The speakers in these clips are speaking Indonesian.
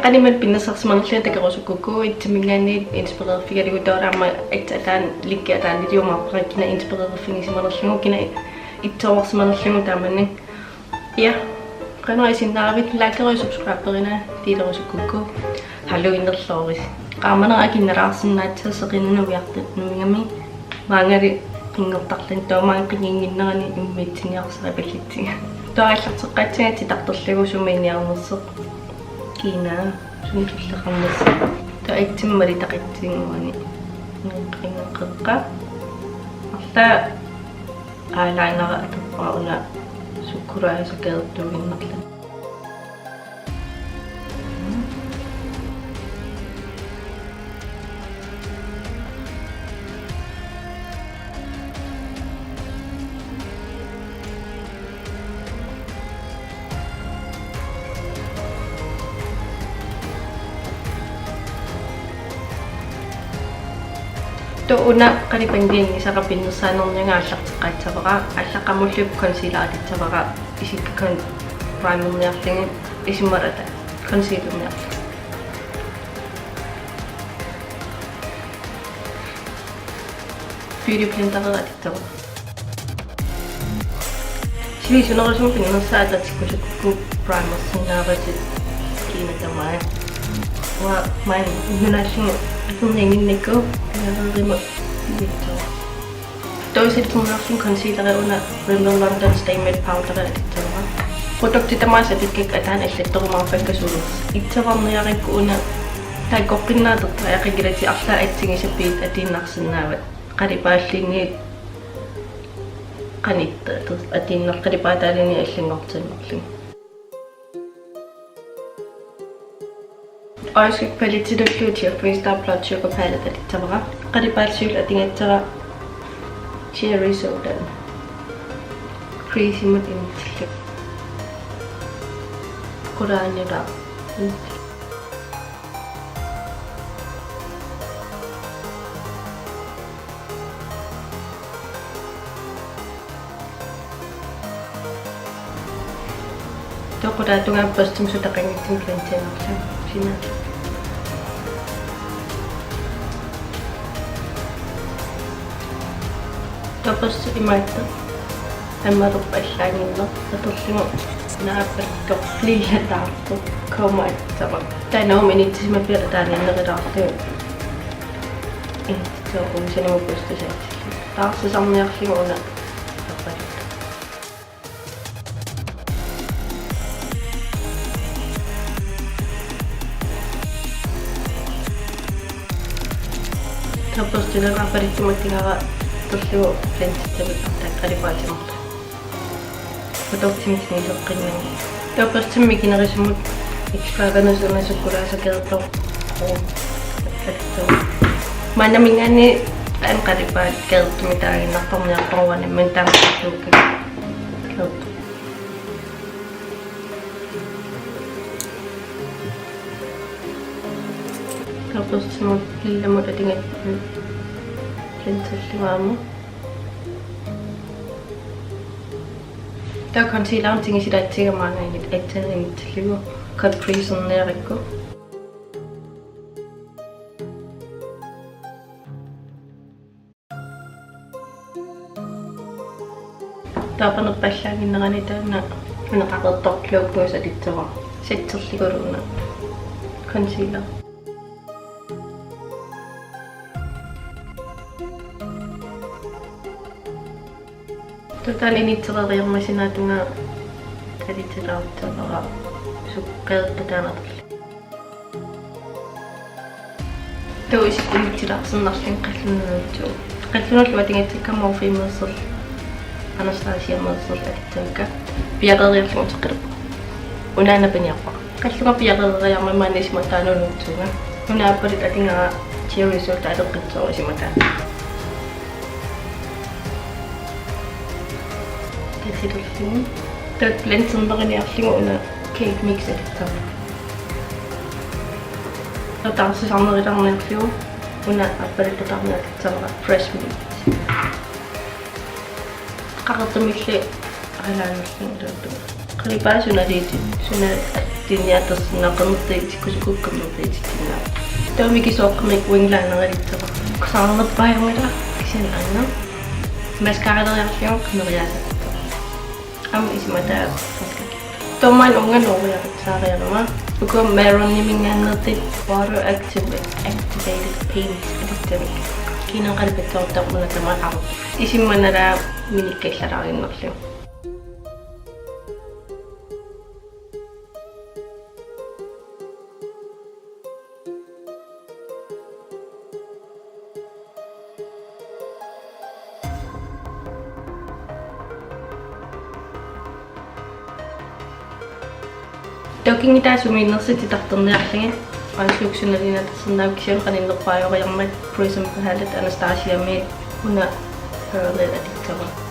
qaniman pinnasarsimarnerluna takequsukkuku itsimingani inspirerfigaligutoorama ataan likki ataan litiumaarpara kina inspirerfingisimarnerlugu kina ittoorsimarnerlugu taamani ja qanerisinnaravit laakeri subscriberina tiilerusukkuku halluinnerlooris qaamanera kinnaraarsinnaatsaseqinunuviartat numingami maangari qingertarlan toomaan qinginginnerani immiitsiniarserapallitsiga toallarteqqatsiga tartorlugu sumiiniarnerseq kina sunulleqarmas taittimmali taqitsinguani qingeqqa arta aalainara atappauna sukkuraasukeertuuginnerla una qalipangiin isaqapinnersaanernanga аллартеққаатсавара аллаққамуллуп консилаатитсавара исиккакон праймерниарлиги исиммалата консилерниарла beauty blender-атитсавара сивисунерисум пингерсаататиккусукку праймерсинааратит кинатамаа ва майн юнаашин икуннингинникку яареримо витто тоиситтумнаарсун консилера уна Rimmel London Stay Matte Powder атитсавара продуктитамааса тиккик атаан аллатторумаарфаккасулу итсаварниарикку уна тайкоққиннаатертра яқигилати арла атсигисаппиит атииннарсинаават қалипааллинги канитта атииннер қалипаатаалини аллингортимерлин Oisk kvalitetsluttier på Star Blood Sugar Palette at tavara. Qadipaalsuul atingatsara cherry soda. Crazy mut intillu. Quraanira. Toqutaatunga postum sutaqangitsim plantenerlu. Sina. Tapos imaita amarup allangilla atorlimu naapatto liillataartu kaumaitsava tainauminiitsima pirtaaninnerilaartu intitoorusanimu pustasaatsillu taarsisarniarlimu una tappalit tapos tilaqaapalittumattingara torlugu plantittaviqartaak qalipaatimarta produktimitingileqqinni tapos timmikinerisumut extravaganusernasukkulaasakertor manamingani an qalipaat kertumitaagиннарторниарторуани мантааматтуукка tapos timut lillamut atingat plantalluaamu der concealeren tingisitaatsigamaaгаangit atsaanimittallugu capricerniarikku taapanerpallaanginnerani taanna uneqaqertorluugnuus atitsava satserliguluuna concealer total initsereriarmasinatunga kalitsilaaruttavara sukkaertataanarli toisikkumitsilaarsinnarlin qallunuutsu qallunullu atingatsikkamorfiimmeerser Anastasia-meerser alitsaakka piaqeriarlugu teqqilippa unaanapaniarpa qallunga piaqereriarmamaanisimataanunuutsuga unaappalit atingaa cherry-soda aleqqitsoorisimataan Tidulligu taat blendserneriniarlugu una cake mix alittava taarsisaarnerilarniarlugu una appalittarniartitsavara fresh meat qaqertumilli alaannerlugu taattu qalipaasuna liiti suna тинниатас нақернэртаитиккусукуккернэртаититтинаа таамикисооққамик уинглаанагалиттера ксаарнерпааймила кисин анна маскааралериарлион қимериасатта ам исматаа томан унганориарит саариарама уком мароннимингааннертит water activated paint алиттамик кинеқалпаттоортармуна тамаақару исимманалаа миниккаллалаариннерлу Talking suminersit tarterniarlingi aansluksunalina tassernaaukisian qaninnerpaajoриармат Prism Palette Anastasia Mead una parallel editor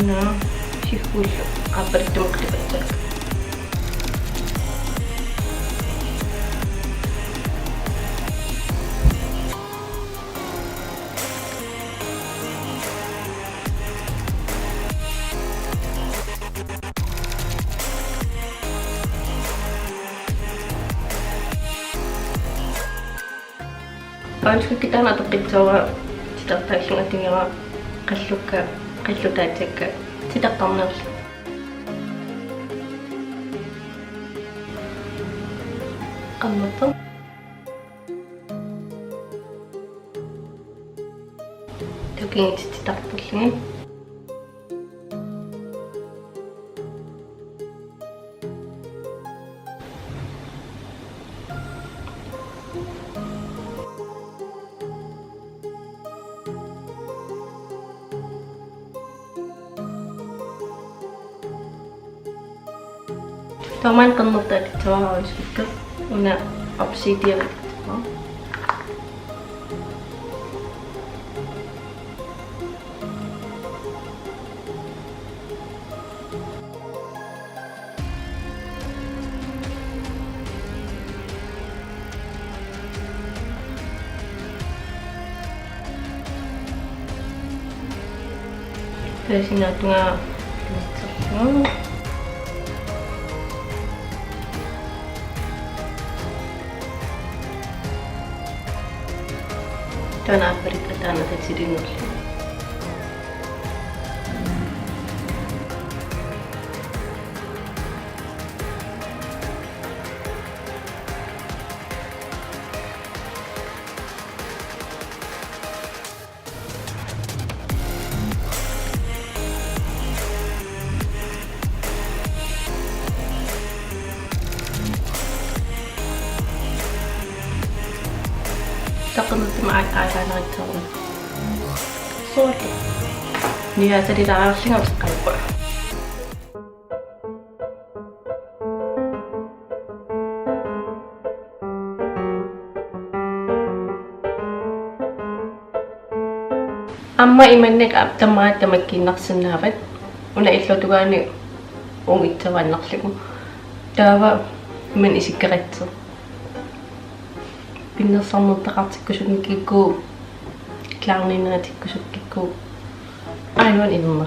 una sihullu qaapparittumeqlipatak Aanskikkitaan atoqitsuura titartaallungatingera qallukka qallutaatakka titaqarnerlu qammato tukingit titarpullugi Toman qernertaatitsuara uskikka una obsidian Pesinatunga Tana perikatan atau sidinul. Takut معك على نغتهم صوتي نيا تريد عارفين أو تقلبوا أما إيمانك أبتما تمكين نقص النابت ونأيثلو تغاني وميتوان نقصلكم دابا من إسكريتو Pinnasammuntakatsikkusukikku klauninatikkusukikku aivan ilma